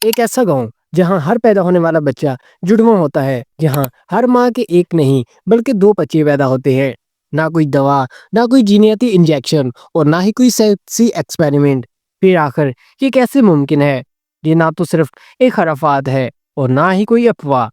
ایک ایسا گاؤں جہاں ہر پیدا ہونے والا بچہ جڑواں ہوتا ہے، جہاں ہر ماں کے ایک نہیں بلکہ دو بچے پیدا ہوتے ہیں۔ نہ کوئی دوا، نہ کوئی جینیاتی انجیکشن اور نہ ہی کوئی سیکسی ایکسپیریمنٹ۔ پھر آخر یہ کیسے ممکن ہے؟ یہ نہ تو صرف ایک خرافات ہے اور نہ ہی کوئی افواہ،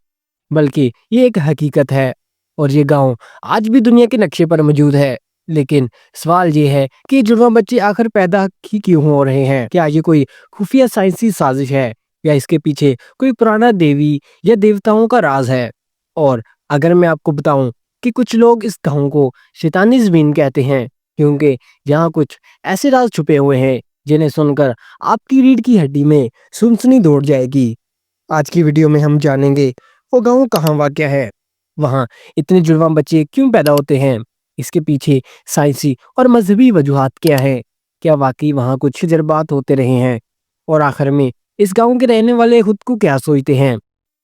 بلکہ یہ ایک حقیقت ہے۔ اور یہ گاؤں آج بھی دنیا کے نقشے پر موجود ہے۔ لیکن سوال یہ ہے کہ جڑواں بچے آخر پیدا ہی کیوں ہو رہے ہیں؟ کیا یہ کوئی خفیہ سائنسی سازش ہے یا اس کے پیچھے کوئی پرانا دیوی یا دیوتاؤں کا راز ہے؟ اور اگر میں آپ کو بتاؤں کہ کچھ لوگ اس گاؤں کو شیطانی زمین کہتے ہیں، کیونکہ یہاں کچھ ایسے راز چھپے ہوئے ہیں جنہیں سن کر آپ کی ریڑھ کی ہڈی میں سنسنی دوڑ جائے گی۔ آج کی ویڈیو میں ہم جانیں گے وہ گاؤں کہاں واقع ہے، وہاں اتنے جڑواں بچے کیوں پیدا ہوتے ہیں، اس کے پیچھے سائنسی اور مذہبی وجوہات کیا ہے، کیا واقعی وہاں کچھ تجربات ہوتے رہے ہیں، اور آخر میں اس گاؤں کے رہنے والے خود کو کیا سوچتے ہیں۔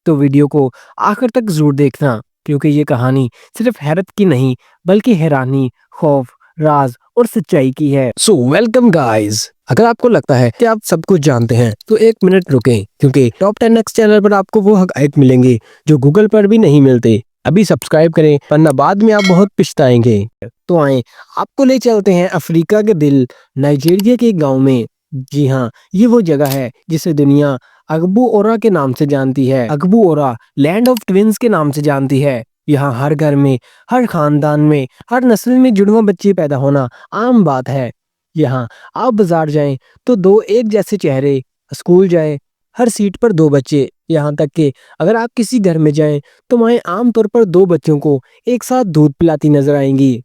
تو ویڈیو کو آخر تک ضرور دیکھنا، کیونکہ یہ کہانی صرف حیرت کی نہیں بلکہ حیرانی، خوف، راز اور سچائی کی ہے۔ سو ویلکم گائز، اگر آپ کو لگتا ہے کہ آپ سب کچھ جانتے ہیں تو ایک منٹ رکیں، کیونکہ ٹاپ 10 نیکسٹ چینل پر آپ کو وہ حقائق ملیں گے جو گوگل پر بھی نہیں ملتے۔ ابھی سبسکرائب کریں ورنہ بعد میں آپ بہت پچھتائیں گے۔ تو آئیں آپ کو لے چلتے ہیں افریقہ کے دل نائجیریا کے گاؤں میں۔ جی ہاں، یہ وہ جگہ ہے جسے دنیا اگبو اورا کے نام سے جانتی ہے۔ اگبو اورا لینڈ آف ٹوینز کے نام سے جانتی ہے۔ یہاں ہر گھر میں، ہر خاندان میں، ہر نسل میں جڑواں بچے پیدا ہونا عام بات ہے۔ یہاں آپ بازار جائیں تو دو ایک جیسے چہرے، اسکول جائیں ہر سیٹ پر دو بچے، یہاں تک کہ اگر آپ کسی گھر میں جائیں تو مائیں عام طور پر دو بچوں کو ایک ساتھ دودھ پلاتی نظر آئیں گی۔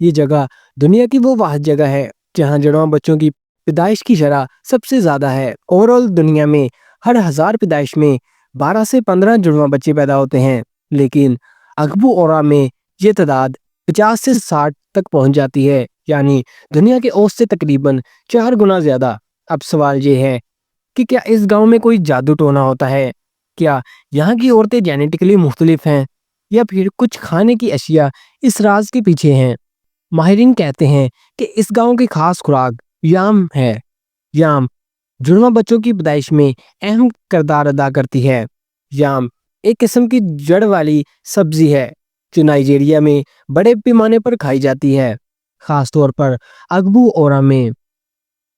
یہ جگہ دنیا کی وہ واحد جگہ ہے جہاں جڑواں بچوں کی پیدائش کی شرح سب سے زیادہ ہے۔ اوورآل دنیا میں ہر 1000 پیدائش میں 12 سے 15 جڑواں بچے پیدا ہوتے ہیں، لیکن اگبو اورا میں یہ تعداد 50 سے 60 تک پہنچ جاتی ہے، یعنی دنیا کے اوسط سے تقریباً 4 گنا زیادہ۔ اب سوال یہ ہے کہ کیا اس گاؤں میں کوئی جادو ٹونا ہوتا ہے؟ کیا یہاں کی عورتیں جینیٹکلی مختلف ہیں، یا پھر کچھ کھانے کی اشیاء اس راز کے پیچھے ہیں؟ ماہرین کہتے ہیں کہ اس گاؤں کی خاص خوراک یام ہے۔ یام جڑواں بچوں کی پیدائش میں اہم کردار ادا کرتی ہے۔ یام ایک قسم کی جڑ والی سبزی ہے جو نائجیریا میں بڑے پیمانے پر کھائی جاتی ہے، خاص طور پر اگبو اورا میں۔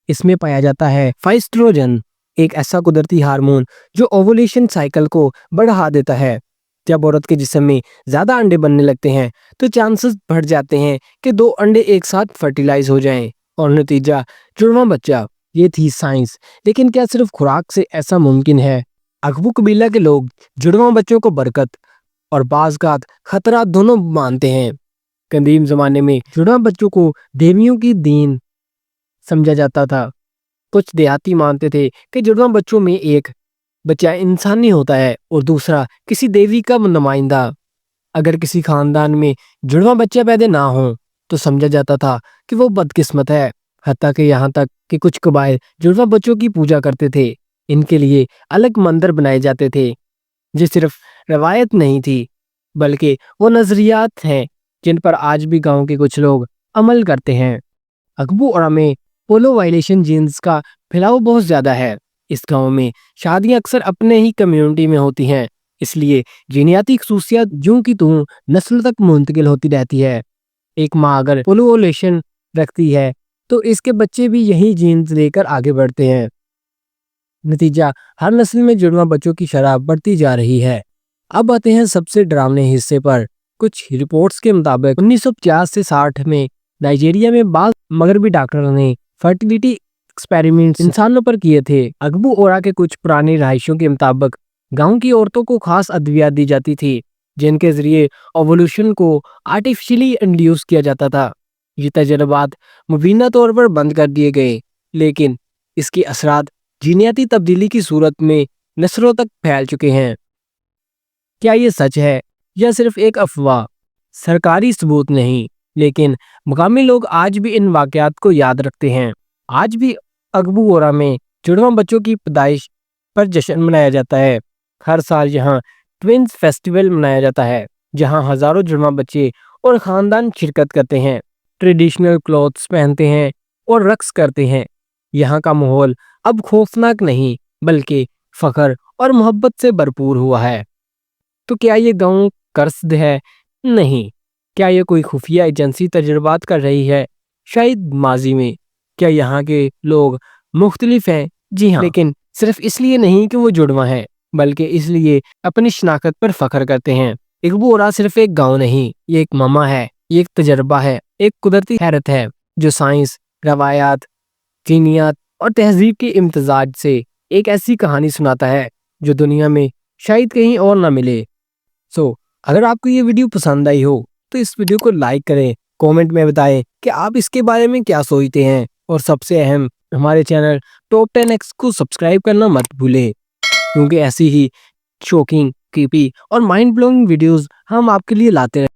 اس میں پایا جاتا ہے فائسٹروجن، ایک ایسا قدرتی ہارمون جو اوولیشن سائیکل کو بڑھا دیتا ہے۔ جب عورت کے جسم میں زیادہ انڈے بننے لگتے ہیں تو چانسز بڑھ جاتے ہیں کہ 2 انڈے ایک ساتھ فرٹیلائز ہو جائیں اور نتیجہ جڑواں بچہ۔ یہ تھی سائنس، لیکن کیا صرف خوراک سے ایسا ممکن ہے؟ اگبو قبیلہ کے لوگ جڑواں بچوں کو برکت اور بعض اوقات خطرہ دونوں مانتے ہیں۔ قدیم زمانے میں جڑواں بچوں کو دیویوں کی دین سمجھا جاتا تھا۔ کچھ دیہاتی مانتے تھے کہ جڑواں بچوں میں ایک بچہ انسانی ہوتا ہے اور دوسرا کسی دیوی کا نمائندہ۔ اگر کسی خاندان میں جڑواں بچہ پیدا نہ ہو تو سمجھا جاتا تھا کہ وہ بدقسمت ہے، حتیٰ کہ یہاں تک کہ کچھ قبائل جڑواں بچوں کی پوجا کرتے تھے۔ ان کے لیے الگ مندر بنائے جاتے تھے۔ یہ صرف روایت نہیں تھی بلکہ وہ نظریات ہیں جن پر آج بھی گاؤں کے کچھ لوگ عمل کرتے ہیں۔ اگبو اورا میں پولو وائلیشن جینز کا پھیلاؤ بہت زیادہ ہے۔ اس گاؤں میں شادیاں اکثر اپنے ہی کمیونٹی میں ہوتی ہیں، اس لیے جینیاتی خصوصیات جوں کی توں نسل تک منتقل ہوتی رہتی ہے۔ ایک ماں اگر پولو وائلیشن رکھتی ہے تو اس کے بچے بھی یہی جینز لے کر آگے بڑھتے ہیں۔ نتیجہ ہر نسل میں جڑواں بچوں کی شرح بڑھتی جا رہی ہے۔ اب آتے ہیں سب سے ڈراؤنے حصے پر۔ کچھ رپورٹس کے مطابق 1950 سے 60 میں نائجیریا میں بعض مغربی ڈاکٹروں نے فرٹیلیٹی ایکسپیریمنٹس انسانوں پر کیے تھے۔ اگبو اورا کے کچھ پرانی رہائشوں کے مطابق گاؤں کی عورتوں کو خاص ادویات دی جاتی تھی جن کے ذریعے اوولوشن کو آرٹیفیشلی انڈیوس کیا جاتا تھا۔ یہ تجربات مبینہ طور پر بند کر دیے گئے، لیکن اس کے اثرات جینیاتی تبدیلی کی صورت میں نسلوں تک پھیل چکے ہیں۔ کیا یہ سچ ہے یا صرف ایک افواہ؟ سرکاری ثبوت نہیں، لیکن مقامی لوگ آج بھی ان واقعات کو یاد رکھتے ہیں۔ آج بھی اگبو اورا میں جڑواں بچوں کی پیدائش پر جشن منایا جاتا ہے۔ ہر سال یہاں ٹوینز فیسٹیول منایا جاتا ہے جہاں ہزاروں جڑواں بچے اور خاندان شرکت کرتے ہیں، ٹریڈیشنل کلوتھس پہنتے ہیں اور رقص کرتے ہیں۔ یہاں کا ماحول اب خوفناک نہیں بلکہ فخر اور محبت سے بھرپور ہوا ہے۔ تو کیا یہ گاؤں کرسد ہے؟ نہیں۔ کیا یہ کوئی خفیہ ایجنسی تجربات کر رہی ہے؟ شاید ماضی میں۔ کیا یہاں کے لوگ مختلف ہیں؟ جی ہاں، لیکن صرف اس لیے نہیں کہ وہ جڑواں ہیں، بلکہ اس لیے اپنی شناخت پر فخر کرتے ہیں۔ اگبورا صرف ایک گاؤں نہیں، یہ ایک مما ہے، یہ ایک تجربہ ہے، ایک قدرتی حیرت ہے جو سائنس، روایات، جینیات اور تہذیب کے امتزاج سے ایک ایسی کہانی سناتا ہے جو دنیا میں شاید کہیں اور نہ ملے۔ اگر آپ کو یہ ویڈیو پسند آئی ہو تو اس ویڈیو کو لائک کریں، کومنٹ میں بتائیں کہ آپ اس کے بارے میں کیا سوچتے ہیں، اور سب سے اہم، ہمارے چینل ٹاپ 10 ایکس کو سبسکرائب کرنا مت بھولیں، کیونکہ ایسی ہی شوکنگ، کریپی اور مائنڈ بلوئنگ ویڈیوز ہم آپ کے لیے لاتے رہیں۔